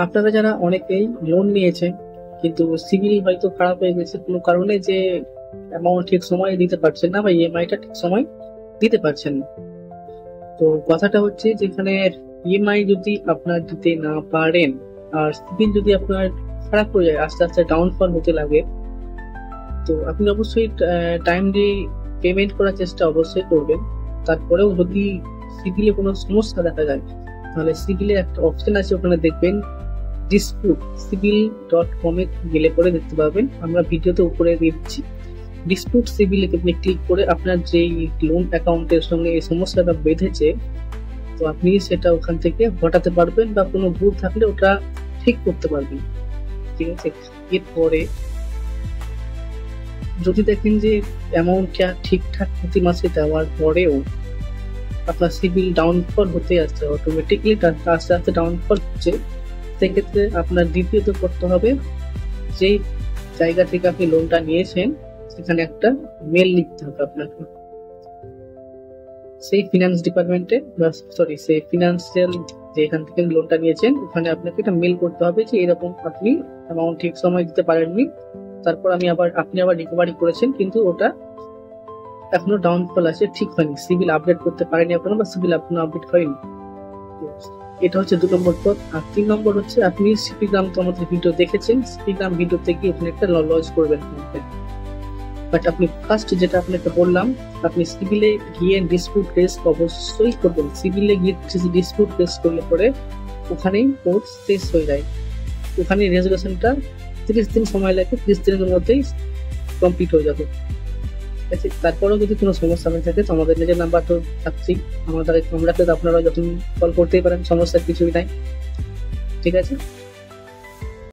আপনারা যারা অনেকেই লোন নিয়েছেন কিন্তু সিভিল হয়তো খারাপ হয়ে গেছে কোনো কারণে, যে অ্যামাউন্ট ঠিক সময়ে দিতে পারছেন না বা ইএমআইটা ঠিক সময় দিতে পারছেন না। তো কথাটা হচ্ছে, যেখানে ইএমআই যদি আপনার দিতে না পারেন আর সিভিল যদি আপনার খারাপ হয়ে যায়, আস্তে আস্তে ডাউনফল হতে লাগে, তো আপনি অবশ্যই টাইমলি পেমেন্ট করার চেষ্টা অবশ্যই করবেন। তারপরেও যদি সিভিলে কোনো সমস্যা দেখা যায়, তাহলে সিভিলে একটা অপশন আছে, ওখানে দেখবেন ডিসপুট civil.com এ গেলে পরে দেখতে পাবেন, আমরা ভিডিওতে উপরে দিয়ে দিচ্ছি। ডিসপুট সিভিলে আপনি ক্লিক করে আপনার যে লোন অ্যাকাউন্টের সঙ্গে এই সমস্যাটা বেঁধেছে, তো আপনি সেটা ওখান থেকে হটাতে পারবেন বা কোনো ভুল থাকলে ওটা ঠিক করতে পারবেন। ঠিক আছে, এরপরে যদি দেখেন যে অ্যামাউন্টটা ঠিকঠাক প্রতি মাসে দেওয়ার পরেও আপনার সিভিল ডাউনফল হতে আসছে, অটোমেটিকলি আস্তে আস্তে ডাউনফল হচ্ছে, সেক্ষেত্রে আপনার দ্বিতীয়ত করতে হবে, যেই জায়গা থেকে আপনি লোনটা নিয়েছেন সেখানে একটা মেল লিখতে হবে আপনাকে, সেই ফিনান্স ডিপার্টমেন্টে বা সরি সেই ফিনান্সিয়াল যেখান থেকে লোনটা নিয়েছেন ওখানে আপনাকে একটা মেল করতে হবে যে এরকম আপনি অ্যামাউন্ট ঠিক সময় দিতে পারেননি, তারপর আপনি আবার রিকভারি করেছেন কিন্তু ওটা এখনো ডাউনফল আছে, ঠিক হয়নি, সিভিল আপডেট করতে পারেনি এখনো বা সিভিল এখনো আপডেট হয়নি। এটা হচ্ছে 2 নম্বর পথ। আর 3 নম্বর হচ্ছে, আপনি সিপিগ্রাম তো আমাদের ভিডিও দেখেছেন, সিপিগ্রাম ভিডিওতে গিয়ে ওখানে একটা লজ করবেন। বাট আপনি ফার্স্ট যেটা আপনাকে বললাম, আপনি সিভিলে গিয়ে ডিসপিউট রেজ অবশ্যই করবেন। সিভিলে গিয়ে ডিসপিউট রেজ করলে পরে ওখানেই কোর্ট শেষ হয়ে যায়, ওখানে রেজুলেশনটা 30 দিন সময় লাগে, 30 দিনের মধ্যেই কমপ্লিট হয়ে যাবে। ঠিক আছে, তারপরেও যদি কোনো সমস্যা হয়ে থাকে তো আমাদের নিজের নাম্বার তো থাকছেই, আমরা আপনারা যখন কল করতেই পারেন, সমস্যার কিছুই নাই। ঠিক আছে।